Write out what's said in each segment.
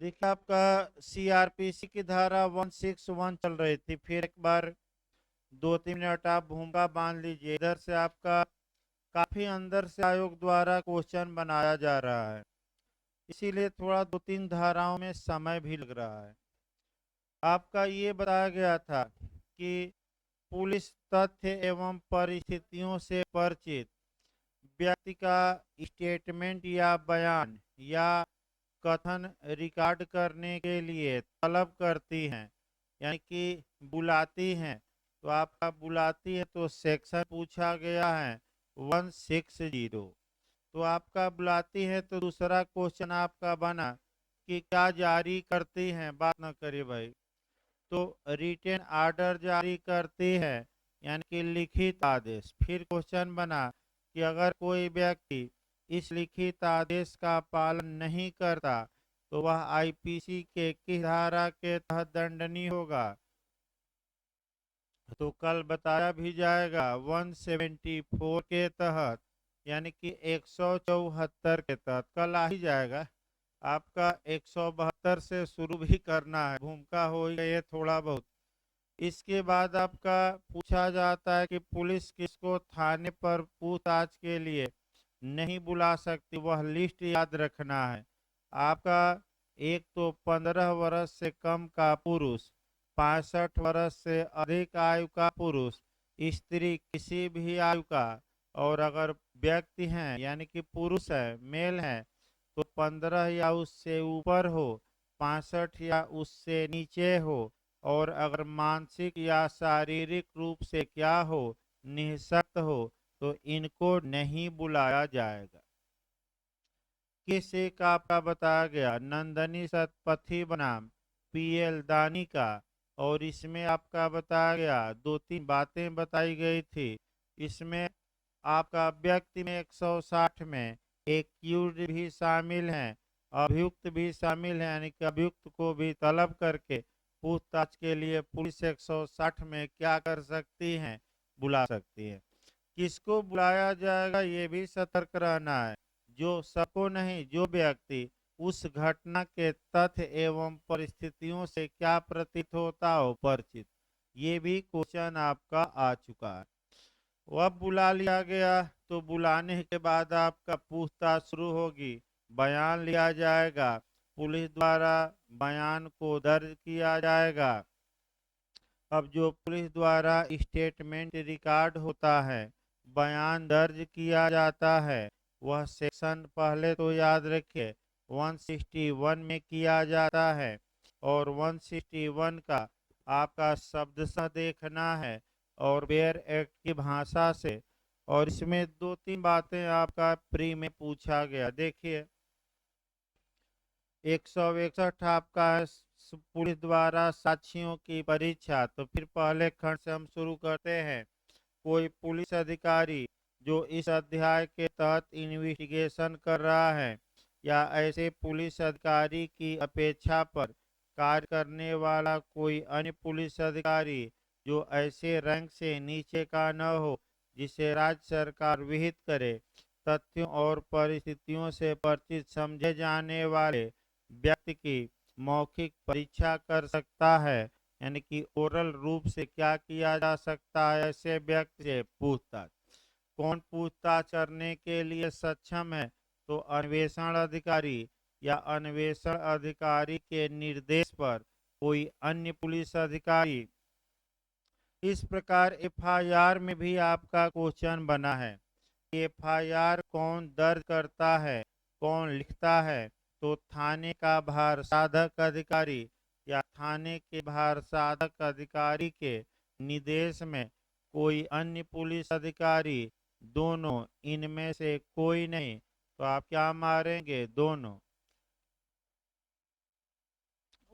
देखिए आपका सीआरपीसी की धारा 161 चल रही थी। फिर एक बार 2-3 मिनट आप भूमिका बांध लीजिए। इधर से आपका काफी अंदर से आयोग द्वारा क्वेश्चन बनाया जा रहा है, इसीलिए थोड़ा 2-3 धाराओं में समय भी लग रहा है। आपका ये बताया गया था कि पुलिस तथ्य एवं परिस्थितियों से परिचित व्यक्ति का स्टेटमेंट या बयान या कथन रिकॉर्ड करने के लिए तलब करती हैं, यानी कि बुलाती हैं। तो आपका बुलाती है तो सेक्शन पूछा गया है 160। तो आपका बुलाती है तो दूसरा क्वेश्चन आपका बना कि क्या जारी करती हैं, बात न करिए भाई। तो रिटेन ऑर्डर जारी करती है, यानी कि लिखित आदेश। फिर क्वेश्चन बना कि अगर कोई व्यक्ति इस लिखित आदेश का पालन नहीं करता तो वह आईपीसी के किस धारा के तहत दंडनीय होगा। तो कल बताया भी जाएगा 174 के तहत, यानी कि 174 के तहत कल आ ही जाएगा। आपका 172 से शुरू भी करना है, भूमिका हो गई है थोड़ा बहुत। इसके बाद आपका पूछा जाता है कि पुलिस किसको थाने पर पूछताछ के लिए नहीं बुला सकती, वह लिस्ट याद रखना है। आपका एक तो 15 वर्ष से कम का पुरुष, 65 वर्ष से अधिक आयु का पुरुष, स्त्री किसी भी आयु का, और अगर व्यक्ति हैं यानी कि पुरुष है, मेल है, तो 15 या उससे ऊपर हो, 65 या उससे नीचे हो, और अगर मानसिक या शारीरिक रूप से क्या हो, निःशक्त हो, तो इनको नहीं बुलाया जाएगा। किस एक आपका बताया गया नंदनी शतपथी बनाम पीएल दानी का, और इसमें आपका बताया गया 2-3 बातें बताई गई थी। इसमें आपका व्यक्ति में 160 में एक्यूज भी शामिल हैं, अभियुक्त भी शामिल हैं, यानी कि अभियुक्त को भी तलब करके पूछताछ के लिए पुलिस 160 में क्या कर सकती है, बुला सकती है। किसको बुलाया जाएगा ये भी सतर्क रहना है। जो सबको नहीं, जो व्यक्ति उस घटना के तथ्य एवं परिस्थितियों से क्या प्रतीत होता हो परिचित, ये भी क्वेश्चन आपका आ चुका है। वह बुला लिया गया तो बुलाने के बाद आपका पूछताछ शुरू होगी, बयान लिया जाएगा, पुलिस द्वारा बयान को दर्ज किया जाएगा। अब जो पुलिस द्वारा स्टेटमेंट रिकॉर्ड होता है, बयान दर्ज किया जाता है, वह सेक्शन पहले तो याद रखिए 161 में किया जाता है, और 161 का आपका शब्द सा देखना है और बेयर एक्ट की भाषा से। और इसमें 2-3 बातें आपका प्री में पूछा गया। देखिए 161 आपका है पुलिस द्वारा साक्षियों की परीक्षा। तो फिर पहले खंड से हम शुरू करते हैं। कोई पुलिस अधिकारी जो इस अध्याय के तहत इन्वेस्टिगेशन कर रहा है या ऐसे पुलिस अधिकारी की अपेक्षा पर कार्य करने वाला कोई अन्य पुलिस अधिकारी जो ऐसे रैंक से नीचे का न हो जिसे राज्य सरकार विहित करे, तथ्यों और परिस्थितियों से परिचित समझे जाने वाले व्यक्ति की मौखिक परीक्षा कर सकता है, यानी कि ओरल रूप से क्या किया जा सकता है, ऐसे व्यक्ति से पूछताछ। कौन पूछताछ करने के लिए सक्षम है, तो अन्वेषण अधिकारी या अन्वेषण अधिकारी के निर्देश पर कोई अन्य पुलिस अधिकारी। इस प्रकार एफआईआर में भी आपका क्वेश्चन बना है, एफआईआर कौन दर्ज करता है, कौन लिखता है। तो थाने का भार साधक अधिकारी या थाने के भार साधक अधिकारी के निर्देश में कोई अन्य पुलिस अधिकारी, दोनों, इनमें से कोई नहीं। तो आप क्या मारेंगे, दोनों।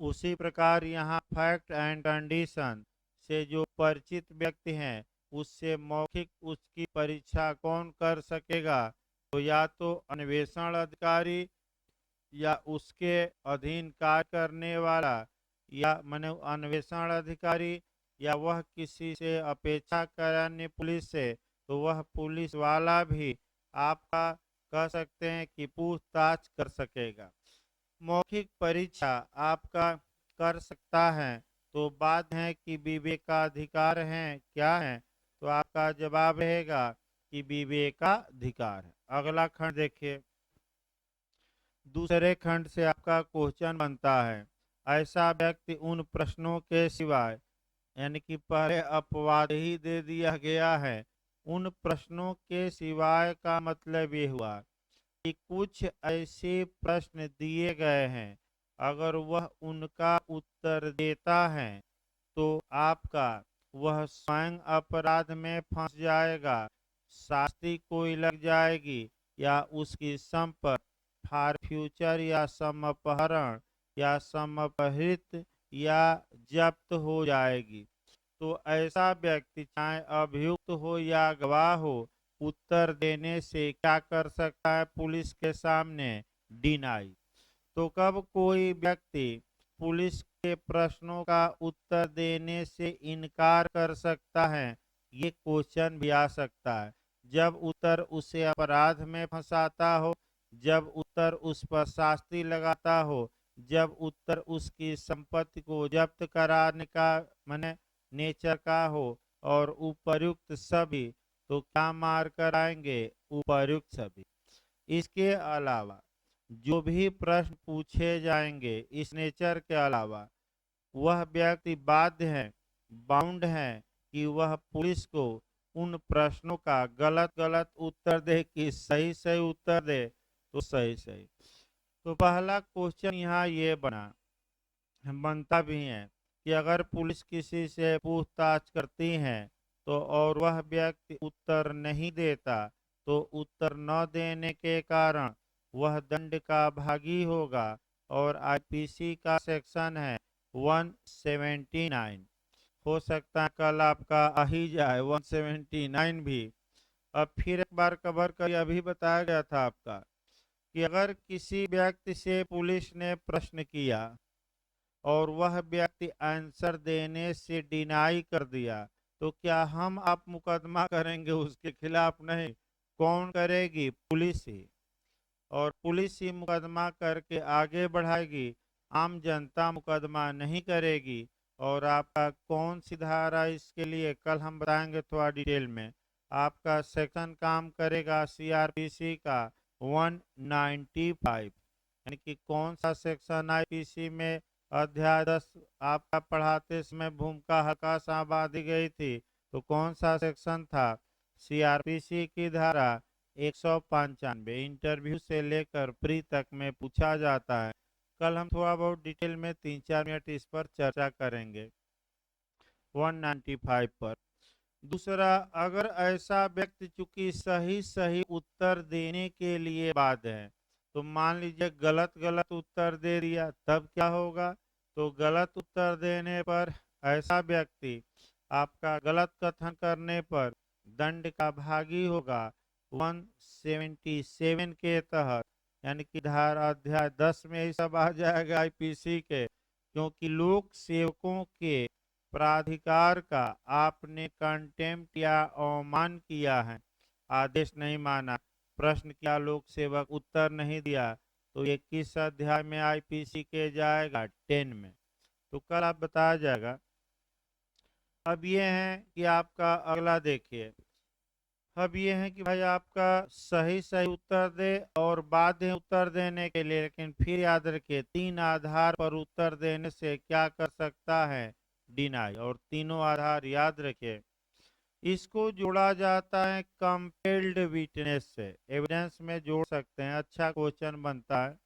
उसी प्रकार यहाँ फैक्ट एंड कंडीशन से जो परिचित व्यक्ति हैं उससे मौखिक उसकी परीक्षा कौन कर सकेगा, तो या तो अन्वेषण अधिकारी या उसके अधीन कार्य करने वाला, या माने अन्वेषण अधिकारी, या वह किसी से अपेक्षा करे अन्य पुलिस से, तो वह पुलिस वाला भी आपका कह सकते हैं कि पूछताछ कर सकेगा। मौखिक परीक्षा आपका कर सकता है। तो बात है कि विवेकाधिकार है क्या है, तो आपका जवाब रहेगा कि विवेकाधिकार है। अगला खंड देखिए, दूसरे खंड से आपका क्वेश्चन बनता है, ऐसा व्यक्ति उन प्रश्नों के सिवाय, यानी कि पहले अपवाद ही दे दिया गया है, उन प्रश्नों के सिवाय का मतलब ये हुआ कि कुछ ऐसे प्रश्न दिए गए हैं, अगर वह उनका उत्तर देता है तो आपका वह स्वयं अपराध में फंस जाएगा, शास्ति कोई लग जाएगी, या उसकी संपत्ति फॉर फ्यूचर या समअपहरण या समअपहृत या जब्त हो जाएगी। तो ऐसा व्यक्ति चाहे अभियुक्त हो या गवाह हो, उत्तर देने से क्या कर सकता है पुलिस के सामने? डिनाई। तो कब कोई व्यक्ति पुलिस के प्रश्नों का उत्तर देने से इनकार कर सकता है? ये क्वेश्चन भी आ सकता है। जब उत्तर उसे अपराध में फंसाता हो, जब उत्तर उस पर शास्ति लगाता हो, जब उत्तर उसकी संपत्ति को जब्त कराने का माने नेचर का हो, और उपर्युक्त सभी, तो क्या मार कर आएंगे? उपर्युक्त सभी। इसके अलावा जो भी प्रश्न पूछे जाएंगे इस नेचर के अलावा, वह व्यक्ति बाध्य है, बाउंड है कि वह पुलिस को उन प्रश्नों का गलत गलत उत्तर दे कि सही सही उत्तर दे तो सही सही। तो पहला क्वेश्चन यहाँ ये बनता भी है कि अगर पुलिस किसी से पूछताछ करती है तो और वह व्यक्ति उत्तर नहीं देता, तो उत्तर न देने के कारण वह दंड का भागी होगा, और आईपीसी का सेक्शन है 179। हो सकता है कल आपका आ ही जाए 179 भी। अब फिर एक बार कवर कर, अभी बताया गया था आपका कि अगर किसी व्यक्ति से पुलिस ने प्रश्न किया और वह व्यक्ति आंसर देने से डिनाई कर दिया, तो क्या हम आप मुकदमा करेंगे उसके खिलाफ? नहीं। कौन करेगी? पुलिस ही। और पुलिस ही मुकदमा करके आगे बढ़ाएगी, आम जनता मुकदमा नहीं करेगी। और आपका कौन सी धारा इसके लिए कल हम बताएंगे थोड़ा डिटेल में। आपका सेक्शन काम करेगा सीआरपीसी का 195, यानी कि कौन सा सेक्शन आईपीसी में अध्याय 10 आपका पढ़ाते समय भूमिका हल्का सा बांधी गई थी, तो कौन सा सेक्शन था? सीआरपीसी की धारा 195। इंटरव्यू से लेकर प्री तक में पूछा जाता है। कल हम थोड़ा बहुत डिटेल में 3-4 मिनट इस पर चर्चा करेंगे 195 पर। दूसरा, अगर ऐसा व्यक्ति चूंकि सही सही उत्तर देने के लिए बाध्य है, तो मान लीजिए गलत गलत उत्तर दे दिया, तब क्या होगा? तो गलत उत्तर देने पर ऐसा व्यक्ति आपका गलत कथन करने पर दंड का भागी होगा 177 के तहत, यानी कि धारा अध्याय 10 में ही सब आ जाएगा आईपीसी के। क्योंकि लोक सेवकों के प्राधिकार का आपने कंटेम्प्ट या अवमान किया है, आदेश नहीं माना, प्रश्न किया, लोक सेवक उत्तर नहीं दिया, तो ये किस अध्याय में आईपीसी के जाएगा? 10 में। तो कल आप बताया जाएगा। अब ये है कि आपका अगला देखिए, अब ये है कि भाई आपका सही सही उत्तर दे और बाध्य उत्तर देने के लिए, लेकिन फिर याद रखिए 3 आधार पर उत्तर देने से क्या कर सकता है? डिनाई। और तीनों आधार याद रखिए। इसको जोड़ा जाता है कंपेल्ड विटनेस से, एविडेंस में जोड़ सकते हैं। अच्छा क्वेश्चन बनता है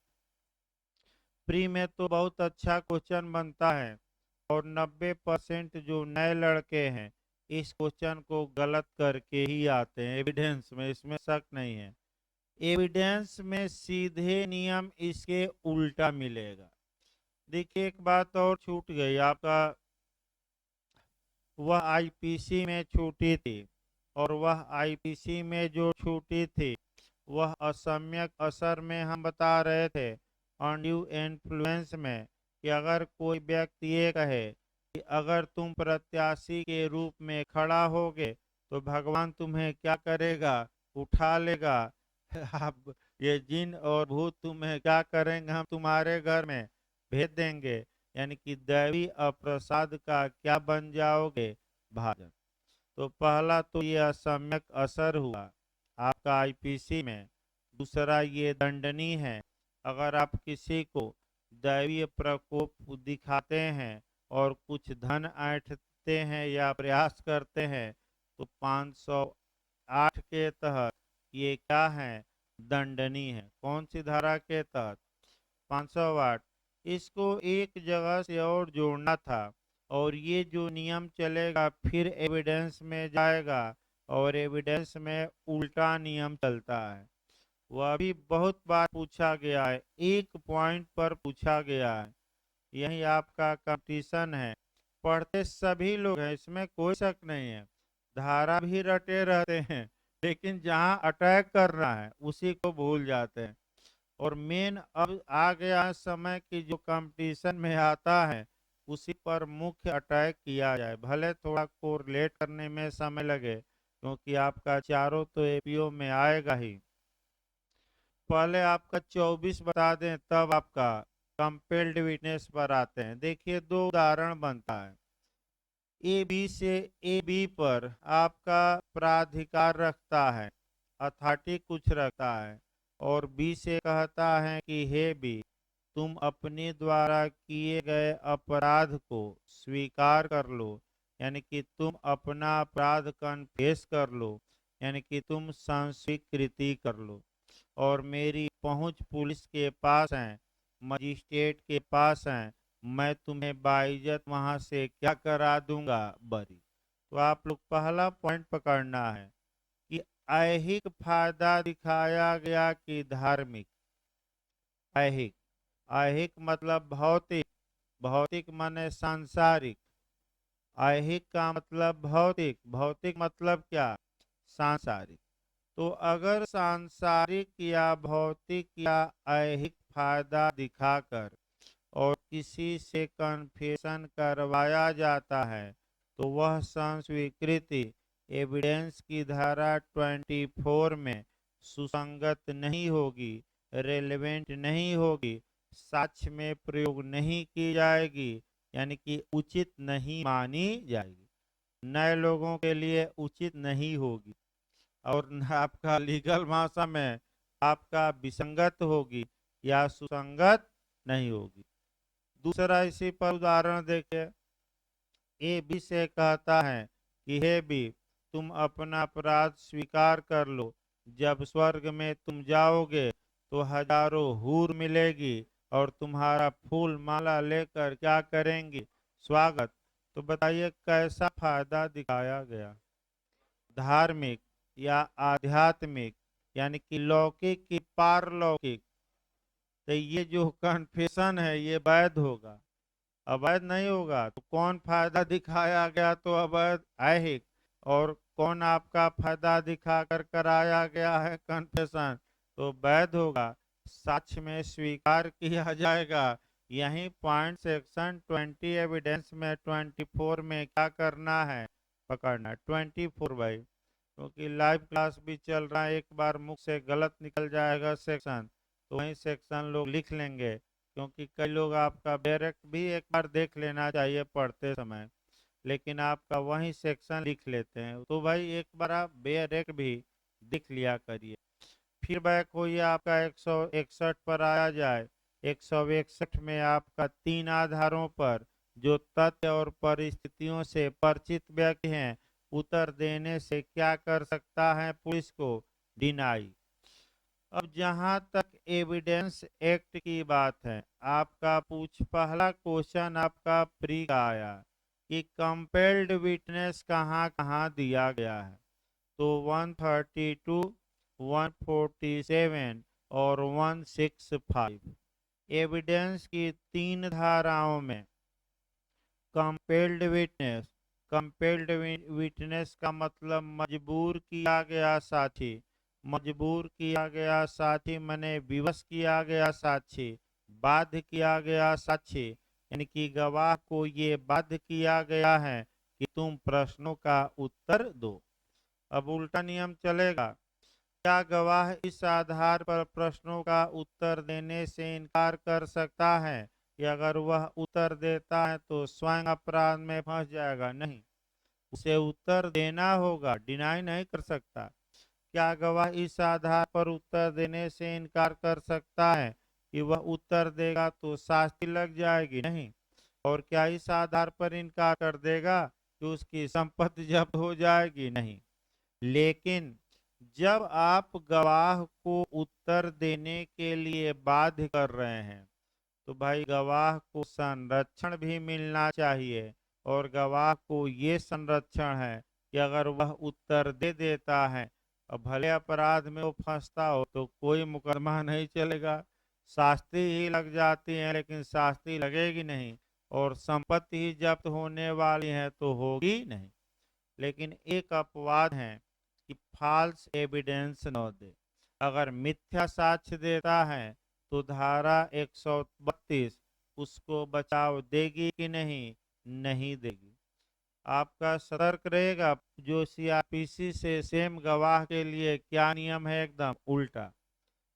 प्री में, तो बहुत अच्छा क्वेश्चन बनता है। और 90% जो नए लड़के हैं इस क्वेश्चन को गलत करके ही आते हैं एविडेंस में, इसमें शक नहीं है। एविडेंस में सीधे नियम इसके उल्टा मिलेगा। देखिए एक बात और छूट गई आपका, वह आईपीसी में छूटी थी, और वह आईपीसी में जो छूटी थी वह असम्यक असर में हम बता रहे थे, अनड्यू इन्फ्लुएंस में, कि अगर कोई व्यक्ति ये कहे कि अगर तुम प्रत्याशी के रूप में खड़ा होगे तो भगवान तुम्हें क्या करेगा? उठा लेगा। आप ये जिन और भूत तुम्हें क्या करेंगे, हम तुम्हारे घर में भेज देंगे, यानी कि दैवी अप्रसाद का क्या बन जाओगे भाजन। तो पहला तो ये असम्यक असर हुआ आपका आईपीसी में। दूसरा ये दंडनीय है। अगर आप किसी को दैवीय प्रकोप दिखाते हैं और कुछ धन ऐंठते हैं या प्रयास करते हैं तो 508 के तहत ये क्या है, दंडनीय है। कौन सी धारा के तहत, 508। इसको एक जगह से और जोड़ना था और ये जो नियम चलेगा फिर एविडेंस में जाएगा और एविडेंस में उल्टा नियम चलता है। वह भी बहुत बार पूछा गया है, एक पॉइंट पर पूछा गया है। यही आपका कंपटीशन है, पढ़ते सभी लोग हैं, इसमें कोई शक नहीं है, धारा भी रटे रहते हैं, लेकिन जहां अटैक करना है उसी को भूल जाते हैं। और मेन अब आ गया है समय कि जो कंपटीशन में आता है उसी पर मुख्य अटैक किया जाए, भले थोड़ा कोरिलेट करने में समय लगे क्योंकि आपका चारों तो एपीओ में आएगा ही। पहले आपका 24 बता दें तब आपका कंपेल्ड विटनेस पर आते हैं। देखिए दो उदाहरण बनता है। ए बी से ए बी पर आपका प्राधिकार रखता है, अथॉरिटी कुछ रखता है, और बी से कहता है कि हे बी, तुम अपने द्वारा किए गए अपराध को स्वीकार कर लो, यानी कि तुम अपना अपराध कन्फेस कर लो, यानी कि तुम संस्वीकृति कर लो। और मेरी पहुंच पुलिस के पास है, मजिस्ट्रेट के पास है, मैं तुम्हें बाइज्जत वहां से क्या करा दूंगा, बरी। तो आप लोग पहला पॉइंट पकड़ना है कि ऐहिक फायदा दिखाया गया कि धार्मिक। ऐहिक, ऐहिक मतलब भौतिक, भौतिक माने सांसारिक। ऐहिक का मतलब भौतिक, भौतिक मतलब क्या, सांसारिक। तो अगर सांसारिक या भौतिक या ऐहिक फायदा दिखाकर और किसी से कन्फेशन करवाया जाता है तो वह संस्वीकृति एविडेंस की धारा 24 में सुसंगत नहीं होगी, रेलेवेंट नहीं होगी, साक्ष्य में प्रयोग नहीं की जाएगी, यानी कि उचित नहीं मानी जाएगी, नए लोगों के लिए उचित नहीं होगी, और आपका लीगल भाषा में आपका विसंगत होगी या सुसंगत नहीं होगी। दूसरा इसी पर उदाहरण देखिए। ए बी से कहता है कि हे बी, तुम अपना अपराध स्वीकार कर लो, जब स्वर्ग में तुम जाओगे तो हजारों हूर मिलेगी और तुम्हारा फूल माला लेकर क्या करेंगी, स्वागत। तो बताइए कैसा फायदा दिखाया गया, धार्मिक या आध्यात्मिक, यानी कि लौकिक की पारलौकिक। तो ये जो कन्फेशन है ये वैध होगा, अवैध नहीं होगा। तो कौन फायदा दिखाया गया, तो अवैध ऐहिक। और कौन आपका फायदा दिखाकर कराया गया है कन्फेशन, तो वैध होगा, साक्ष्य में स्वीकार किया जाएगा। यही पॉइंट सेक्शन 20 एविडेंस में 24 में क्या करना है, पकड़ना 24 भाई, क्योंकि लाइव क्लास भी चल रहा है, एक बार मुख से गलत निकल जाएगा सेक्शन तो वही सेक्शन लोग लिख लेंगे, क्योंकि कई लोग आपका डायरेक्ट भी एक बार देख लेना चाहिए पढ़ते समय, लेकिन आपका वही सेक्शन लिख लेते हैं। तो भाई एक बार आप डायरेक्ट भी दिख लिया करिए। फिर बैक होइए आपका 161 पर आया जाए। 161 में आपका 3 आधारों पर जो तथ्य और परिस्थितियों से परिचित व्यक्ति हैं उत्तर देने से क्या कर सकता है पुलिस को, डिनाई। अब जहां तक एविडेंस एक्ट की बात है, आपका पहला क्वेश्चन आपका प्री का आया कि कंपेल्ड विटनेस कहाँ कहाँ दिया गया है। तो 132, 147 और 165 एविडेंस की 3 धाराओं में कंपेल्ड विटनेस, कंपेल्ड विटनेस का मतलब मजबूर किया गया साथी, मजबूर किया गया साथी माने विवश किया गया साक्षी, बाध्य किया गया साक्षी, यानी कि गवाह को ये बाध्य किया गया है कि तुम प्रश्नों का उत्तर दो। अब उल्टा नियम चलेगा, क्या गवाह इस आधार पर प्रश्नों का उत्तर देने से इनकार कर सकता है कि अगर वह उत्तर देता है तो स्वयं अपराध में फंस जाएगा? नहीं, उसे उत्तर देना होगा, डिनाई नहीं कर सकता। क्या गवाह इस आधार पर उत्तर देने से इनकार कर सकता है कि वह उत्तर देगा तो शास्ति लग जाएगी? नहीं। और क्या इस आधार पर इनकार कर देगा कि उसकी संपत्ति जब्त हो जाएगी? नहीं। लेकिन जब आप गवाह को उत्तर देने के लिए बाध्य कर रहे हैं तो भाई गवाह को संरक्षण भी मिलना चाहिए, और गवाह को ये संरक्षण है कि अगर वह उत्तर दे देता है और भले अपराध में वो फंसता हो तो कोई मुकदमा नहीं चलेगा, शास्ति ही लग जाती है, लेकिन शास्ति लगेगी नहीं और संपत्ति ही जब्त होने वाली है तो होगी नहीं। लेकिन एक अपवाद है कि फॉल्स एविडेंस न दे। अगर मिथ्या साक्ष्य देता है तो धारा 132 उसको बचाव देगी कि नहीं? नहीं देगी। आपका सतर्क रहेगा। जो सीआरपीसी से सेम गवाह के लिए क्या नियम है? एकदम उल्टा।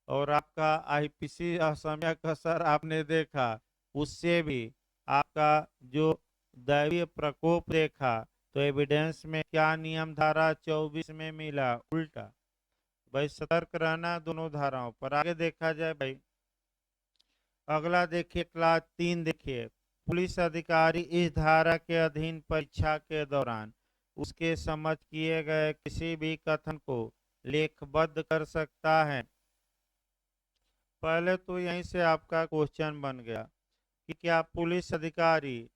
और आपका आईपीसी असमिया का सर आपने देखा, उससे भी आपका जो दैवीय प्रकोप देखा तो एविडेंस में क्या नियम धारा 24 में मिला? उल्टा। भाई सतर्क रहना दोनों धाराओं पर। आगे देखा जाए भाई, अगला देखिए क्लास 3 देखिए, पुलिस अधिकारी इस धारा के अधीन परीक्षा के दौरान उसके समझ किए गए किसी भी कथन को लेखबद्ध कर सकता है। पहले तो यहीं से आपका क्वेश्चन बन गया कि क्या पुलिस अधिकारी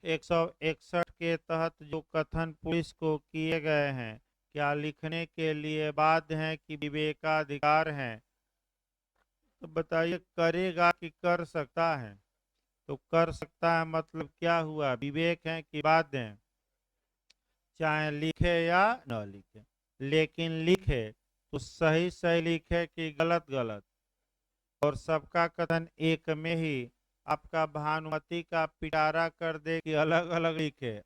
161 के तहत जो कथन पुलिस को किए गए हैं क्या लिखने के लिए बाध्य हैं कि विवेकाधिकार हैं? तो बताइए, करेगा कि कर सकता है? तो कर सकता है मतलब क्या हुआ? विवेक है कि बाध्य है? चाहे लिखे या न लिखे, लेकिन लिखे तो सही सही लिखे कि गलत गलत, और सबका कथन एक में ही आपका भानुमति का पिटारा कर दे कि अलग अलग लिखे।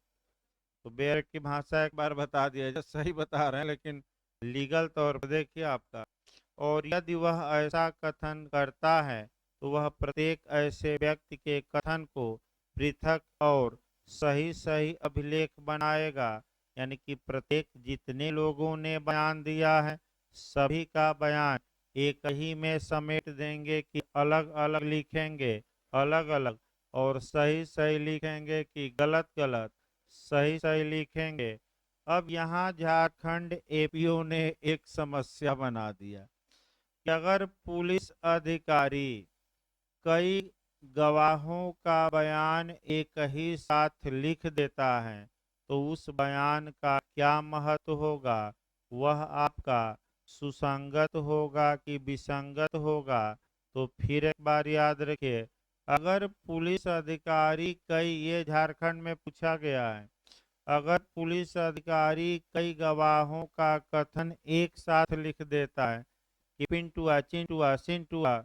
तो बेर की भाषा एक बार बता दिया, जो सही बता रहे हैं, लेकिन लीगल तौर पर देखिए आपका। और यदि वह ऐसा कथन करता है तो वह प्रत्येक ऐसे व्यक्ति के कथन को पृथक और सही सही अभिलेख बनाएगा, यानी कि प्रत्येक जितने लोगों ने बयान दिया है सभी का बयान एक ही में समेट देंगे कि अलग अलग लिखेंगे अलग अलग, और सही सही लिखेंगे कि गलत गलत, सही सही लिखेंगे। अब यहाँ झारखंड एपीओ ने एक समस्या बना दिया कि अगर पुलिस अधिकारी कई गवाहों का बयान एक ही साथ लिख देता है तो उस बयान का क्या महत्व होगा? वह आपका सुसंगत होगा कि विसंगत होगा? तो फिर एक बार याद रखिए, अगर पुलिस अधिकारी कई, ये झारखंड में पूछा गया है, अगर पुलिस अधिकारी कई गवाहों का कथन एक साथ लिख देता है कि पिंटुआ चिंटुआ सिंटुआ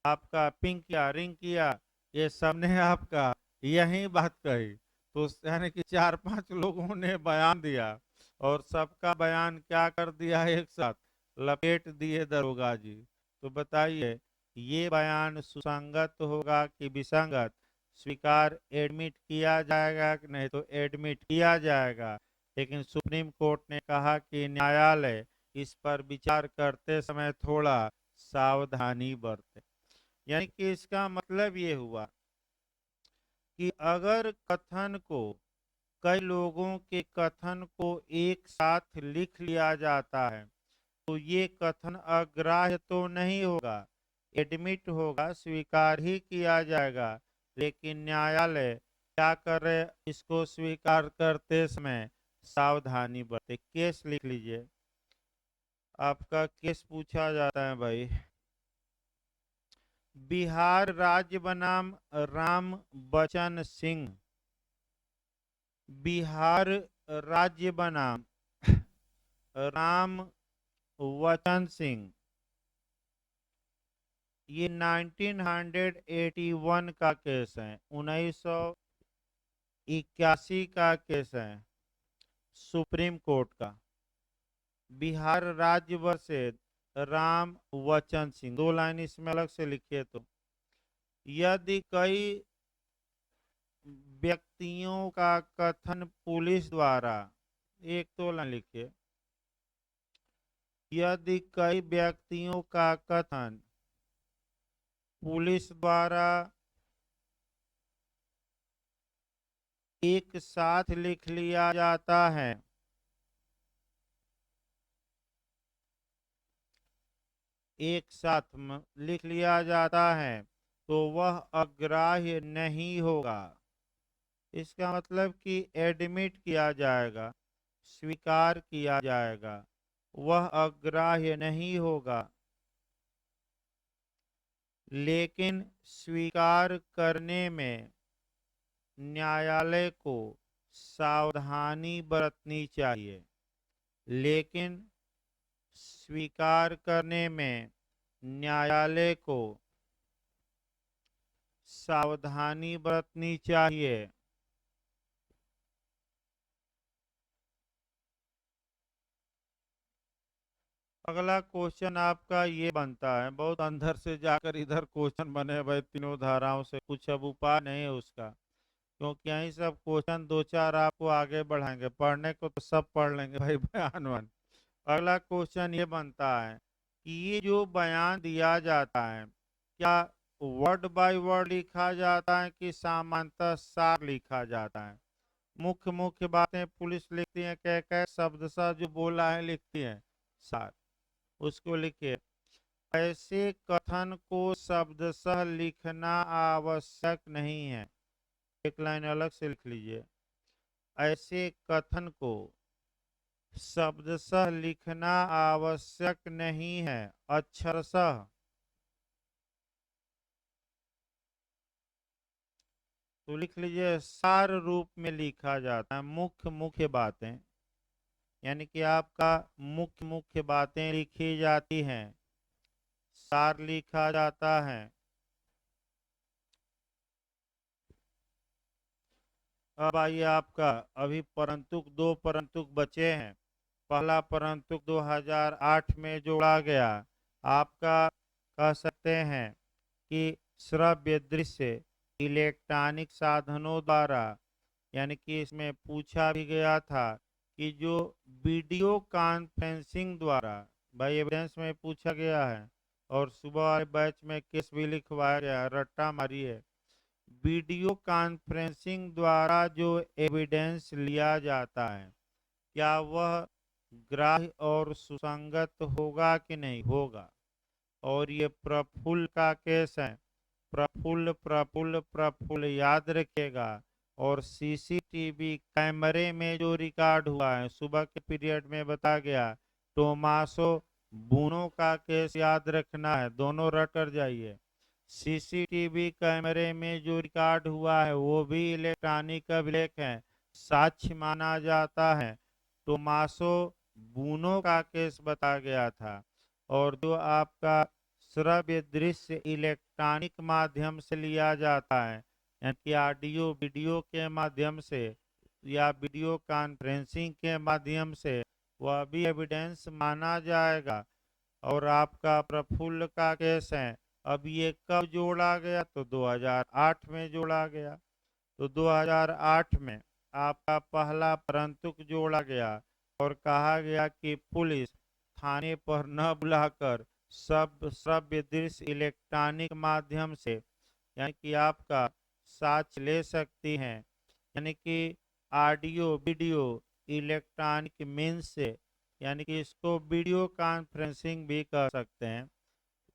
आपका पिंक किया रिंग किया, ये सबने आपका यही बात कही, तो यानी कि 4-5 लोगों ने बयान दिया और सबका बयान क्या कर दिया? एक साथ लपेट दिए दरोगा जी। तो बताइए, ये बयान सुसंगत होगा कि विसंगत? स्वीकार एडमिट किया जाएगा कि नहीं? तो एडमिट किया जाएगा, लेकिन सुप्रीम कोर्ट ने कहा कि न्यायालय इस पर विचार करते समय थोड़ा सावधानी बरते। यानी कि इसका मतलब ये हुआ कि अगर कथन को, कई लोगों के कथन को एक साथ लिख लिया जाता है तो ये कथन अग्राह्य तो नहीं होगा, एडमिट होगा, स्वीकार ही किया जाएगा। लेकिन न्यायालय क्या करे? इसको स्वीकार करते समय सावधानी बरते। केस लिख लीजिए, आपका केस पूछा जाता है भाई। बिहार राज्य बनाम राम बचन सिंह। बिहार राज्य बनाम राम वचन सिंह, ये 1981 का केस है, 1981 का केस है सुप्रीम कोर्ट का। बिहार राज्य वर्सेज राम वचन सिंह, 2 लाइन इसमें अलग से लिखिए। तो यदि कई व्यक्तियों का कथन पुलिस द्वारा, 1-2 लाइन लिखिए। यदि कई व्यक्तियों का कथन पुलिस द्वारा एक साथ लिख लिया जाता है, एक साथ लिख लिया जाता है, तो वह अग्राह्य नहीं होगा। इसका मतलब कि एडमिट किया जाएगा, स्वीकार किया जाएगा, वह अग्राह्य नहीं होगा। लेकिन स्वीकार करने में न्यायालय को सावधानी बरतनी चाहिए। लेकिन स्वीकार करने में न्यायालय को सावधानी बरतनी चाहिए। अगला क्वेश्चन आपका ये बनता है, बहुत अंदर से जाकर इधर क्वेश्चन बने भाई, तीनों धाराओं से कुछ अब उपाय नहीं है उसका, क्योंकि यही सब क्वेश्चन 2-4 आपको आगे बढ़ाएंगे। पढ़ने को तो सब पढ़ लेंगे भाई बयान। अगला क्वेश्चन ये बनता है कि ये जो बयान दिया जाता है, क्या वर्ड बाय वर्ड लिखा जाता है कि सामान्यतः सार लिखा जाता है? मुख्य मुख्य बातें पुलिस लिखती है, कह कह शब्द सा जो बोला है लिखती है सार, उसको लिखिए। ऐसे कथन को शब्दशः लिखना आवश्यक नहीं है, एक लाइन अलग से लिख लीजिए। ऐसे कथन को शब्दशः लिखना आवश्यक नहीं है, अक्षरशः। तो लिख लीजिए सार रूप में लिखा जाता है, मुख्य मुख्य बातें, यानी कि आपका मुख्य मुख्य बातें लिखी जाती हैं, सार लिखा जाता है। अब आइए आपका अभी परंतुक 2 परंतुक बचे हैं। पहला परंतुक 2008 में जोड़ा गया, आपका कह सकते हैं कि श्रव्य दृश्य इलेक्ट्रॉनिक साधनों द्वारा, यानी कि इसमें पूछा भी गया था कि जो वीडियो कॉन्फ्रेंसिंग द्वारा, भाई एविडेंस में पूछा गया है और सुबह वाले बैच में केस भी लिखवाया गया, रट्टा मारी है। वीडियो कॉन्फ्रेंसिंग द्वारा जो एविडेंस लिया जाता है, क्या वह ग्राह्य और सुसंगत होगा कि नहीं होगा? और ये प्रफुल्ल का केस है, प्रफुल्ल प्रफुल्ल प्रफुल्ल याद रखिएगा। और सीसीटीवी कैमरे में जो रिकॉर्ड हुआ है, सुबह के पीरियड में बता गया, टोमासो बूनो का केस याद रखना है, दोनों रट कर जाइए। सीसीटीवी कैमरे में जो रिकॉर्ड हुआ है वो भी इलेक्ट्रॉनिक अभिलेख है, साक्ष्य माना जाता है। टोमासो बूनो का केस बता गया था। और जो आपका श्रव्य दृश्य इलेक्ट्रॉनिक माध्यम से लिया जाता है, यानी कि ऑडियो वीडियो के माध्यम से या वीडियो कॉन्फ्रेंसिंग के माध्यम से, वह भी एविडेंस माना जाएगा। और आपका प्रफुल्ल का केस है, अब ये कब जोड़ा गया? तो 2008 में जोड़ा गया। तो 2008 में आपका पहला परंतुक जोड़ा गया और कहा गया कि पुलिस थाने पर न बुलाकर सब श्रव्य दृश्य इलेक्ट्रॉनिक माध्यम से, यानी कि आपका साक्ष्य ले सकती हैं, यानी कि ऑडियो वीडियो इलेक्ट्रॉनिक मीन्स से, यानी कि इसको वीडियो कॉन्फ्रेंसिंग भी कर सकते हैं।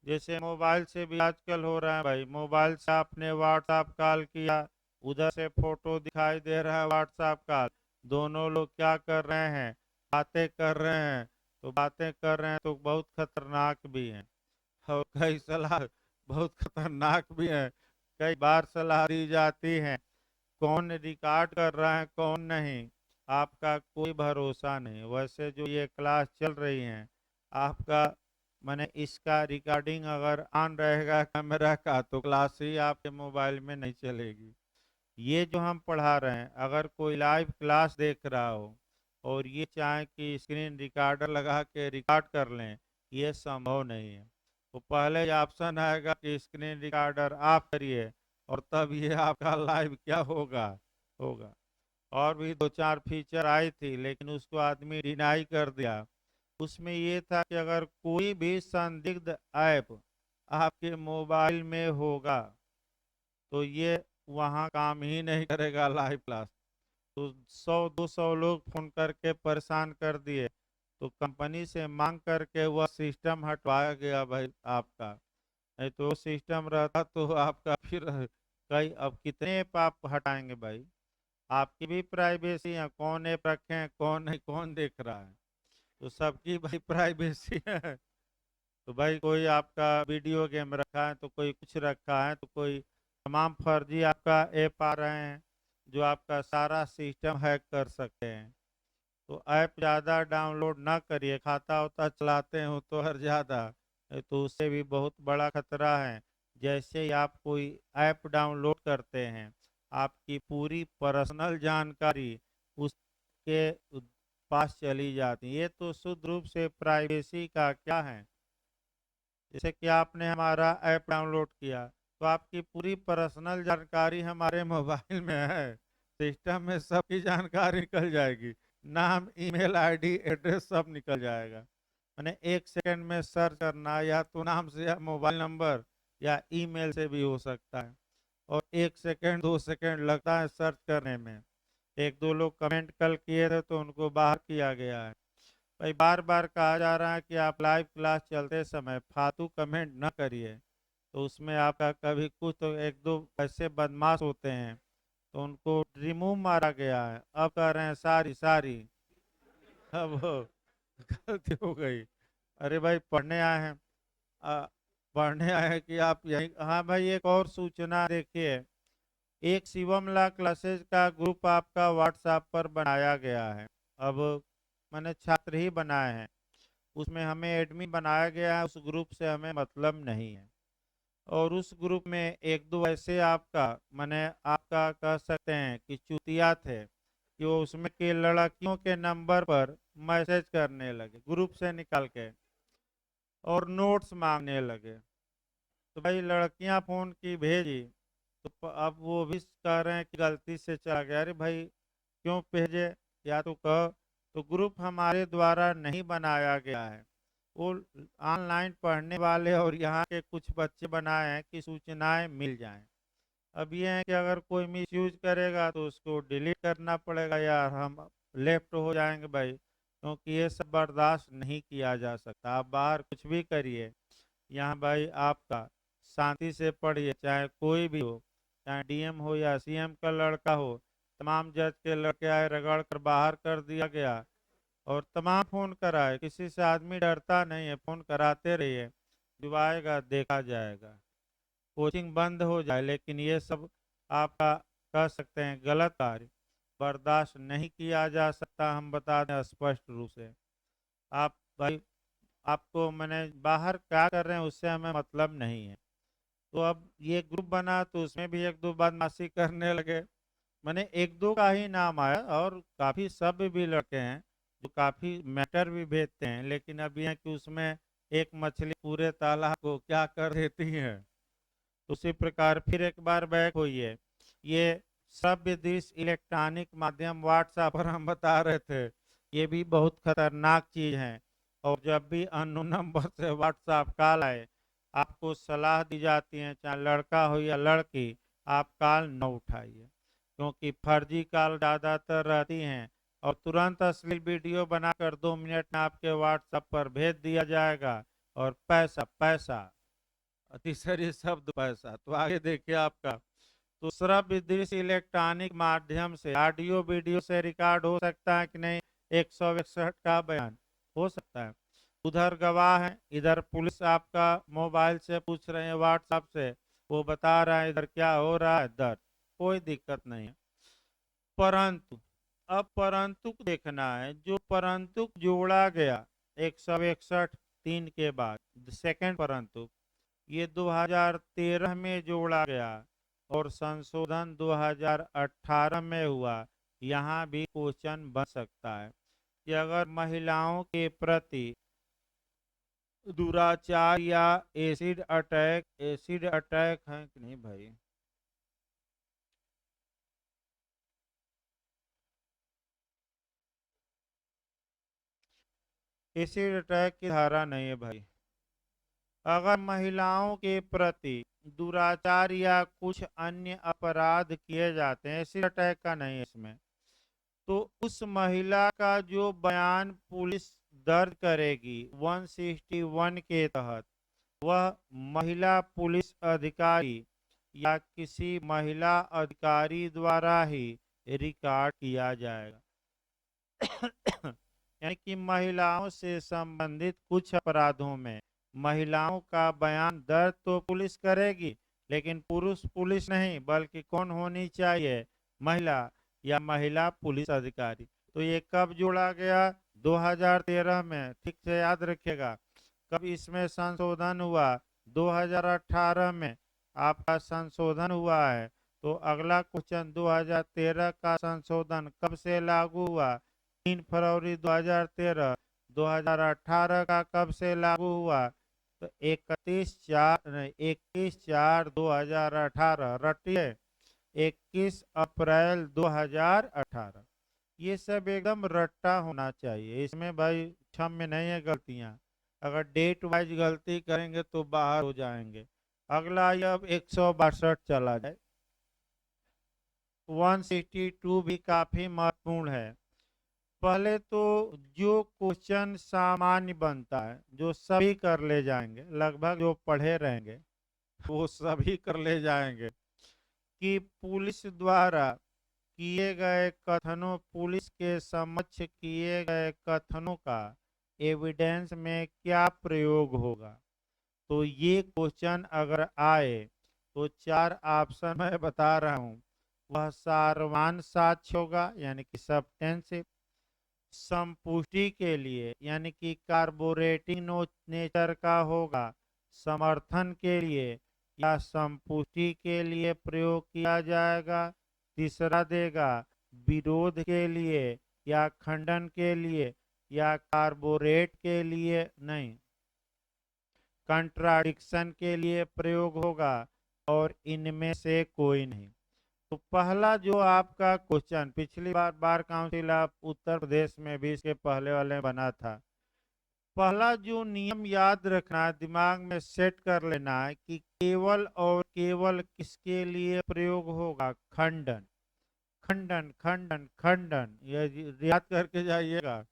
जैसे मोबाइल से भी आजकल हो रहा है भाई, मोबाइल से आपने व्हाट्सएप कॉल किया, उधर से फोटो दिखाई दे रहा है व्हाट्सएप कॉल, दोनों लोग क्या कर रहे हैं? बातें कर रहे हैं। तो बातें कर रहे हैं तो बहुत खतरनाक भी हैं, और कई सलाह बहुत खतरनाक भी है, कई बार सलाह दी जाती है। कौन रिकॉर्ड कर रहा है कौन नहीं, आपका कोई भरोसा नहीं। वैसे जो ये क्लास चल रही है आपका, मैंने इसका रिकॉर्डिंग अगर ऑन रहेगा कैमरा का तो क्लास ही आपके मोबाइल में नहीं चलेगी। ये जो हम पढ़ा रहे हैं, अगर कोई लाइव क्लास देख रहा हो और ये चाहे कि स्क्रीन रिकॉर्डर लगा के रिकॉर्ड कर लें ये संभव नहीं है। तो पहले ऑप्शन आएगा कि स्क्रीन रिकॉर्डर ऑफ करिए और तब ये आपका लाइव क्या होगा होगा। और भी दो चार फीचर आई थी लेकिन उसको आदमी डिनाई कर दिया। उसमें ये था कि अगर कोई भी संदिग्ध ऐप आपके मोबाइल में होगा तो ये वहाँ काम ही नहीं करेगा लाइव क्लास। तो 100-200 लोग फोन करके परेशान कर दिए, तो कंपनी से मांग करके वह सिस्टम हटवाया गया भाई आपका। नहीं तो वो सिस्टम रहता तो आपका फिर कई अब कितने ऐप आप हटाएंगे भाई। आपकी भी प्राइवेसी है, कौन ऐप रखे हैं कौन नहीं कौन देख रहा है। तो सबकी भाई प्राइवेसी है। तो भाई कोई आपका वीडियो गेम रखा है तो कोई कुछ रखा है तो कोई तमाम फर्जी आपका ऐप आ रहे हैं जो आपका सारा सिस्टम हैक कर सकते हैं। तो ऐप ज़्यादा डाउनलोड ना करिए, खाता होता चलाते हो तो हर ज़्यादा, तो उससे भी बहुत बड़ा खतरा है। जैसे ही आप कोई ऐप डाउनलोड करते हैं आपकी पूरी पर्सनल जानकारी उसके पास चली जाती है। ये तो शुद्ध रूप से प्राइवेसी का क्या है। जैसे कि आपने हमारा ऐप डाउनलोड किया तो आपकी पूरी पर्सनल जानकारी हमारे मोबाइल में है, सिस्टम में सबकी जानकारी निकल जाएगी, नाम ईमेल आईडी एड्रेस सब निकल जाएगा। मैंने 1 सेकंड में सर्च करना या तो नाम से या मोबाइल नंबर या ईमेल से भी हो सकता है। और 1 सेकंड 2 सेकंड लगता है सर्च करने में। एक दो लोग कमेंट कल किए थे तो उनको बाहर किया गया है। भाई बार बार कहा जा रहा है कि आप लाइव क्लास चलते समय फालतू कमेंट न करिए। तो उसमें आपका कभी कुछ तो एक दो ऐसे बदमाश होते हैं तो उनको रिमूव मारा गया है, अब कह रहे हैं सारी सारी। अब गलती हो गई। अरे भाई पढ़ने आए हैं, आ, पढ़ने आए हैं कि आप यही। हाँ भाई एक और सूचना देखिए, एक शिवम ला क्लासेज का ग्रुप आपका व्हाट्सएप पर बनाया गया है। अब मैंने छात्र ही बनाए हैं, उसमें हमें एडमिन बनाया गया है, उस ग्रुप से हमें मतलब नहीं है। और उस ग्रुप में एक दो ऐसे आपका मैंने आपका कह सकते हैं कि चुतिया थे कि वो उसमें के लड़कियों के नंबर पर मैसेज करने लगे ग्रुप से निकाल के और नोट्स मांगने लगे। तो भाई लड़कियां फोन की भेजी तो अब वो भी कह रहे हैं कि गलती से चला गया। अरे भाई क्यों भेजे, या तो कह। तो ग्रुप हमारे द्वारा नहीं बनाया गया है, वो ऑनलाइन पढ़ने वाले और यहाँ के कुछ बच्चे बनाए हैं कि सूचनाएं मिल जाएं। अब ये है कि अगर कोई मिसयूज करेगा तो उसको डिलीट करना पड़ेगा यार, हम लेफ्ट हो जाएंगे भाई, क्योंकि ये सब बर्दाश्त नहीं किया जा सकता। आप बाहर कुछ भी करिए, यहाँ भाई आपका शांति से पढ़िए, चाहे कोई भी हो, चाहे डीएम हो या सीएम का लड़का हो। तमाम जज के लड़के आए रगड़ कर बाहर कर दिया गया और तमाम फोन कराए, किसी से आदमी डरता नहीं है, फोन कराते रहिए, जो आएगा देखा जाएगा। कोचिंग बंद हो जाए लेकिन ये सब आपका कह सकते हैं गलत कार्य बर्दाश्त नहीं किया जा सकता। हम बता दें स्पष्ट रूप से, आप भाई आपको मैंने बाहर क्या कर रहे हैं उससे हमें मतलब नहीं है। तो अब ये ग्रुप बना तो उसमें भी एक दो बदमाशी करने लगे। मैंने एक दो का ही नाम आया और काफ़ी सब भी लड़के हैं जो काफ़ी मैटर भी भेजते हैं, लेकिन अब यह है कि उसमें एक मछली पूरे तालाब को क्या कर देती है। तो उसी प्रकार फिर एक बार बैक हुई है। ये श्रव्य दृश्य इलेक्ट्रॉनिक माध्यम व्हाट्सएप पर हम बता रहे थे, ये भी बहुत खतरनाक चीज़ है। और जब भी अननोन नंबर से व्हाट्सएप कॉल आए आपको सलाह दी जाती है, चाहे लड़का हो या लड़की, आप कॉल न उठाइए, क्योंकि फर्जी कॉल ज़्यादातर रहती हैं और तुरंत अश्लील वीडियो बनाकर 2 मिनट में आपके व्हाट्सएप पर भेज दिया जाएगा और पैसा पैसा, तीसरी शब्द पैसा। तो आगे देखिए आपका, तो श्रव्य दृश्य इलेक्ट्रॉनिक माध्यम से ऑडियो वीडियो से रिकॉर्ड हो सकता है कि नहीं। 161 का बयान हो सकता है। उधर गवाह है, इधर पुलिस आपका मोबाइल से पूछ रहे हैं व्हाट्सएप से, वो बता रहा है इधर क्या हो रहा है दर्द, कोई दिक्कत नहीं है। परंतु अब परंतु देखना है, जो परंतु जोड़ा गया 161(3) के बाद सेकंड परंतु, ये 2013 में जोड़ा गया और संशोधन 2018 में हुआ। यहाँ भी क्वेश्चन बन सकता है कि अगर महिलाओं के प्रति दुराचार या एसिड अटैक है कि नहीं भाई? एसिड अटैक की धारा नहीं है भाई। अगर महिलाओं के प्रति दुराचार या कुछ अन्य अपराध किए जाते हैं, एसिड अटैक का नहीं है इसमें, तो उस महिला का जो बयान पुलिस दर्ज करेगी 161 के तहत, वह महिला पुलिस अधिकारी या किसी महिला अधिकारी द्वारा ही रिकॉर्ड किया जाएगा। यानी कि महिलाओं से संबंधित कुछ अपराधों में महिलाओं का बयान दर्ज तो पुलिस करेगी, लेकिन पुरुष पुलिस नहीं, बल्कि कौन होनी चाहिए? महिला या महिला पुलिस अधिकारी। तो ये कब जोड़ा गया? 2013 में, ठीक से याद रखिएगा। कब इसमें संशोधन हुआ? 2018 में आपका संशोधन हुआ है। तो अगला क्वेश्चन, 2013 का संशोधन कब से लागू हुआ? 3 फरवरी 2013। 2018 का कब से लागू हुआ? तो 21/4/2018, रटिए, 21 अप्रैल 2018। ये सब एकदम रट्टा होना चाहिए, इसमें भाई क्षम्य नहीं है गलतियां। अगर डेट वाइज गलती करेंगे तो बाहर हो जाएंगे। अगला ये अब 162 चला जाए। 162 भी काफी महत्वपूर्ण है। पहले तो जो क्वेश्चन सामान्य बनता है, जो सभी कर ले जाएंगे, लगभग जो पढ़े रहेंगे वो सभी कर ले जाएंगे, कि पुलिस द्वारा किए गए कथनों, पुलिस के समक्ष किए गए कथनों का एविडेंस में क्या प्रयोग होगा। तो ये क्वेश्चन अगर आए तो 4 ऑप्शन मैं बता रहा हूं। वह सारवान साक्ष्य होगा, यानी कि सब्सटेंसिव। संपुष्टि के लिए, यानी कि कार्बोरेटिंग नेचर का होगा। समर्थन के लिए या संपुष्टि के लिए प्रयोग किया जाएगा। तीसरा देगा विरोध के लिए या खंडन के लिए या कार्बोरेट के लिए नहीं, कंट्राडिक्शन के लिए प्रयोग होगा, और इनमें से कोई नहीं। तो पहला जो आपका क्वेश्चन, पिछली bar council of Uttar Pradesh में भी इसके पहले वाले बना था। पहला जो नियम याद रखना है, दिमाग में सेट कर लेना है, कि केवल और केवल किसके लिए प्रयोग होगा? खंडन, खंडन, खंडन, खंडन। ये याद करके जाइएगा।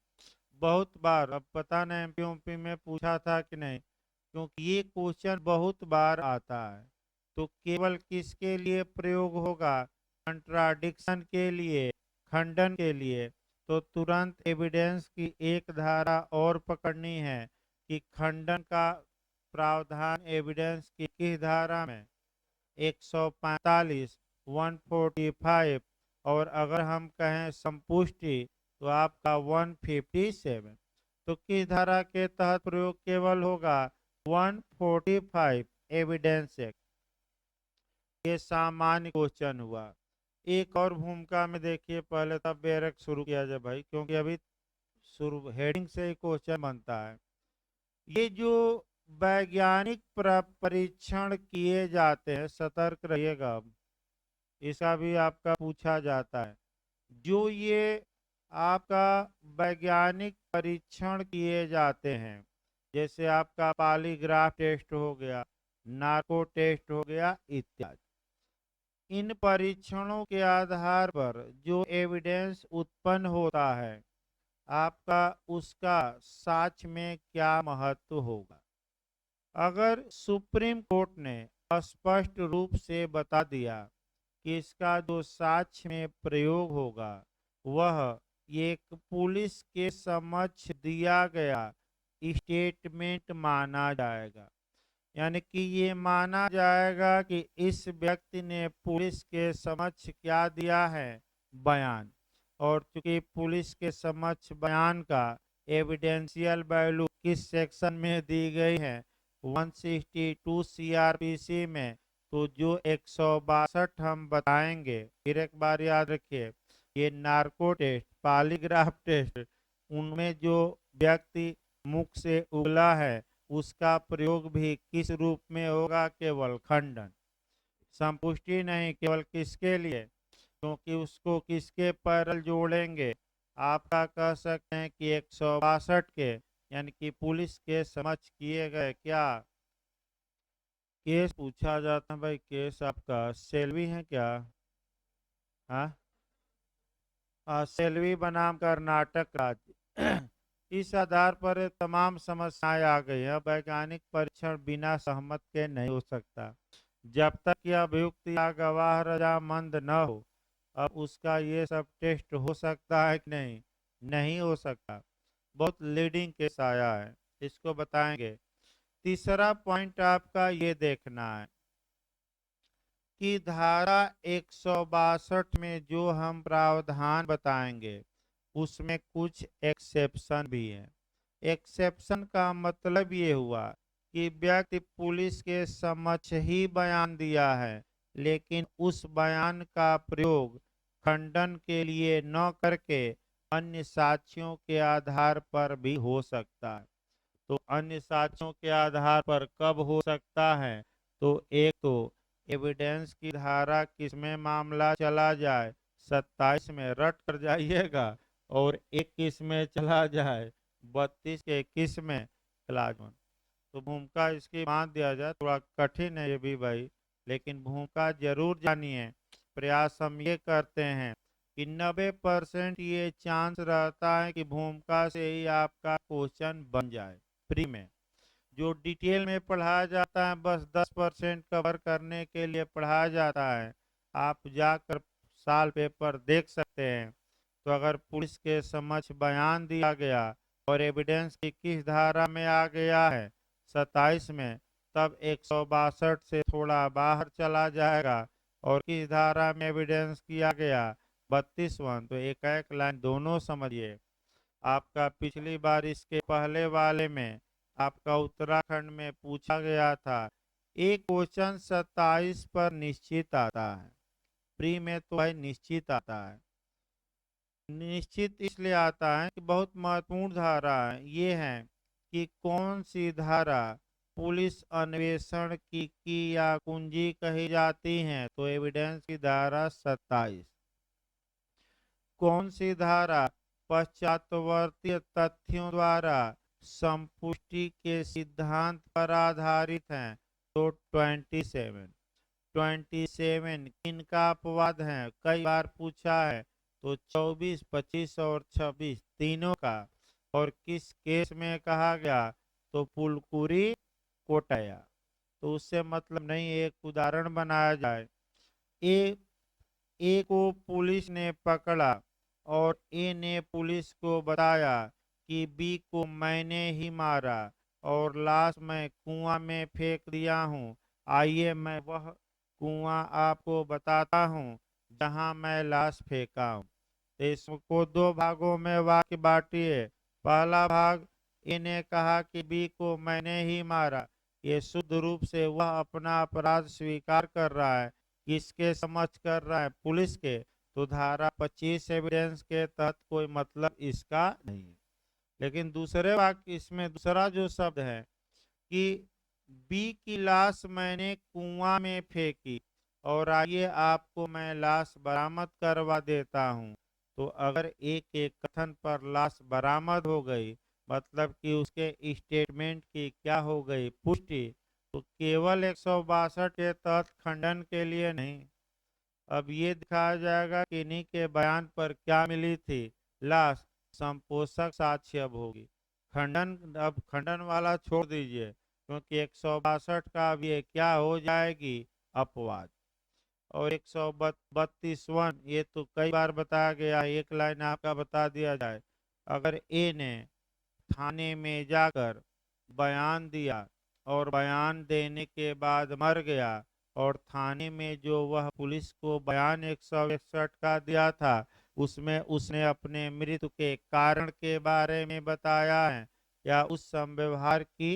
बहुत बार, अब पता नहीं एमपी में पूछा था कि नहीं, क्योंकि ये क्वेश्चन बहुत बार आता है। तो केवल किसके लिए प्रयोग होगा? कंट्राडिक्शन के लिए, खंडन के लिए। तो तुरंत एविडेंस की एक धारा और पकड़नी है, कि खंडन का प्रावधान एविडेंस की किस धारा में? 145, 145। और अगर हम कहें संपुष्टि तो आपका 157। तो किस धारा के तहत प्रयोग केवल होगा? 145 एविडेंस एक्ट। ये सामान्य क्वेश्चन हुआ। एक और भूमिका में देखिए, पहले तब बैरक शुरू किया जाए भाई, क्योंकि अभी शुरू हेडिंग से ही क्वेश्चन बनता है। ये जो वैज्ञानिक परीक्षण किए जाते हैं, सतर्क रहिएगा, अब इसका भी आपका पूछा जाता है। जो ये आपका वैज्ञानिक परीक्षण किए जाते हैं, जैसे आपका पॉलीग्राफ टेस्ट हो गया, नार्को टेस्ट हो गया, इत्यादि। इन परीक्षणों के आधार पर जो एविडेंस उत्पन्न होता है आपका, उसका साक्ष्य में क्या महत्व होगा? अगर सुप्रीम कोर्ट ने स्पष्ट रूप से बता दिया कि इसका जो साक्ष्य में प्रयोग होगा वह एक पुलिस के समक्ष दिया गया स्टेटमेंट माना जाएगा, यानी कि ये माना जाएगा कि इस व्यक्ति ने पुलिस के समक्ष क्या दिया है? बयान। और चूंकि पुलिस के समक्ष बयान का एविडेंशियल वैल्यू किस सेक्शन में दी गई है? 162 सीआरपीसी में। तो जो 162 हम बताएंगे, फिर एक बार याद रखिए, ये नार्को टेस्ट, पॉलीग्राफ टेस्ट, उनमें जो व्यक्ति मुख से उगला है उसका प्रयोग भी किस रूप में होगा? केवल खंडन। संपुष्टि नहीं, केवल किसके लिए? क्योंकि उसको किसके पैरल जोड़ेंगे? आपका कह सकते हैं कि 162 के, यानी कि पुलिस के समक्ष किए गए क्या केस पूछा जाता है। भाई केस आपका सेल्वी है क्या? हाँ, सेल्वी बनाम कर्नाटक राज्य। इस आधार पर तमाम समस्याएं आ गई हैं। वैज्ञानिक परीक्षण बिना सहमत के नहीं हो सकता। जब तक कि अभियुक्त या गवाह रजामंद न हो, अब उसका ये सब टेस्ट हो सकता है कि नहीं? नहीं हो सकता। बहुत लीडिंग केस आया है, इसको बताएंगे। तीसरा पॉइंट आपका ये देखना है कि धारा 162 में जो हम प्रावधान बताएंगे उसमें कुछ एक्सेप्शन भी है। एक्सेप्शन का मतलब ये हुआ कि व्यक्ति पुलिस के समक्ष ही बयान दिया है, लेकिन उस बयान का प्रयोग खंडन के लिए न करके अन्य साक्ष्यों के आधार पर भी हो सकता है। तो अन्य साक्ष्यों के आधार पर कब हो सकता है? तो एक तो एविडेंस की धारा किसमें मामला चला जाए, 27 में रट कर जाइएगा, और एक किस में चला जाए, 32 के किस में, क्लास 1। तो भूमिका इसकी बांध दिया जाए, थोड़ा कठिन है ये भी भाई, लेकिन भूमिका जरूर जानिए। प्रयास हम ये करते हैं कि 90% ये चांस रहता है कि भूमिका से ही आपका क्वेश्चन बन जाए। प्री में जो डिटेल में पढ़ाया जाता है बस 10% कवर करने के लिए पढ़ाया जाता है। आप जाकर साल पेपर देख सकते हैं। तो अगर पुलिस के समक्ष बयान दिया गया और एविडेंस की किस धारा में आ गया है, 27 में, तब 162 से थोड़ा बाहर चला जाएगा। और किस धारा में एविडेंस किया गया, 32वां। तो एक एक लाइन दोनों समझिए। आपका पिछली बार इसके पहले वाले में आपका उत्तराखंड में पूछा गया था, एक क्वेश्चन 27 पर निश्चित आता है। प्री में तो भाई निश्चित आता है। निश्चित इसलिए आता है कि बहुत महत्वपूर्ण धारा है ये है कि कौन सी धारा पुलिस अन्वेषण की या कुंजी कही जाती है। तो एविडेंस की धारा 27। कौन सी धारा पश्चातवर्ती तथ्यों द्वारा संपुष्टि के सिद्धांत पर आधारित है? तो 27। 27 किनका अपवाद है, कई बार पूछा है। तो 24, 25 और 26 तीनों का। और किस केस में कहा गया? तो पुलकुरी कोटया। तो उससे मतलब नहीं, एक उदाहरण बनाया जाए। ए ए को पुलिस ने पकड़ा और ए ने पुलिस को बताया कि बी को मैंने ही मारा और लाश मैं कुआं में फेंक दिया हूँ। आइए मैं वह कुआं आपको बताता हूँ जहां मैं लाश फेंका हूँ। तो इसको दो भागों में वाक्य बांटिए। पहला भाग, ए ने कहा कि बी को मैंने ही मारा। ये शुद्ध रूप से वह अपना अपराध स्वीकार कर रहा है। किसके समक्ष कर रहा है? पुलिस के। तो धारा 25 एविडेंस के तहत कोई मतलब इसका नहीं है। लेकिन दूसरे वाक्य इसमें दूसरा जो शब्द है कि बी की लाश मैंने कुआं में फेंकी और आइए आपको मैं लाश बरामद करवा देता हूं। तो अगर एक एक कथन पर लाश बरामद हो गई, मतलब कि उसके स्टेटमेंट की क्या हो गई? पुष्टि। तो केवल 162 के तहत खंडन के लिए नहीं। अब ये दिखाया जाएगा कि इन्हीं के बयान पर क्या मिली थी? लाश। संपोषक साक्ष्य अब होगी। खंडन, अब खंडन वाला छोड़ दीजिए, क्योंकि 162 का अब ये क्या हो जाएगी? अपवाद। और 132वां, ये तो कई बार बताया गया, एक लाइन आपका बता दिया जाए। अगर ए ने थाने में जाकर बयान दिया और बयान देने के बाद मर गया और थाने में जो वह पुलिस को बयान 161 का दिया था उसमें उसने अपने मृत्यु के कारण के बारे में बताया है या उस संव्यवहार की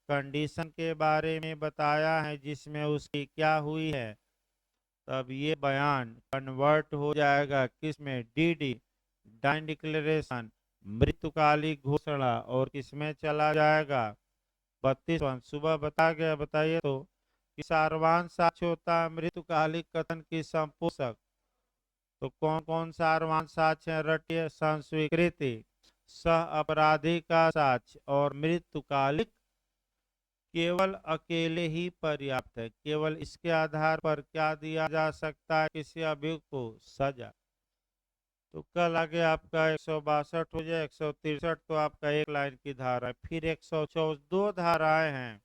कंडीशन के बारे में बताया है जिसमें उसकी क्या हुई है, तब ये बयान कन्वर्ट हो जाएगा किसमें? डीडी, डाइन डिक्लेरेशन, मृत्युकालिक घोषणा। और किसमें चला जाएगा? 32वां सुबह बता गया, बताइए तो कि सारवान साक्ष्य होता है मृतकालिक कथन की संपोषक। तो कौन कौन सारवान साक्ष्य है, रटिए। संस्वीकृति, सह अपराधी का साक्ष्य और मृतकालिक केवल अकेले ही पर्याप्त है। केवल इसके आधार पर क्या दिया जा सकता है किसी अभियुक्त को, सजा। तो कल आगे आपका 162 हो जाए, 163 तो आपका एक लाइन की धारा है, फिर 164 दो धाराएं हैं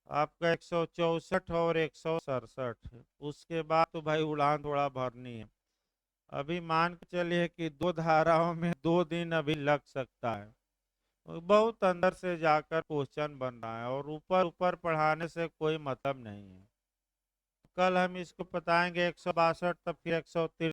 आपका, 164 और 167। उसके बाद तो भाई उड़ान थोड़ा भरनी है। अभी मान के चलिए कि दो धाराओं में 2 दिन अभी लग सकता है, बहुत अंदर से जाकर क्वेश्चन बन रहा है और ऊपर ऊपर पढ़ाने से कोई मतलब नहीं है। कल हम इसको बताएंगे 162, तब फिर 163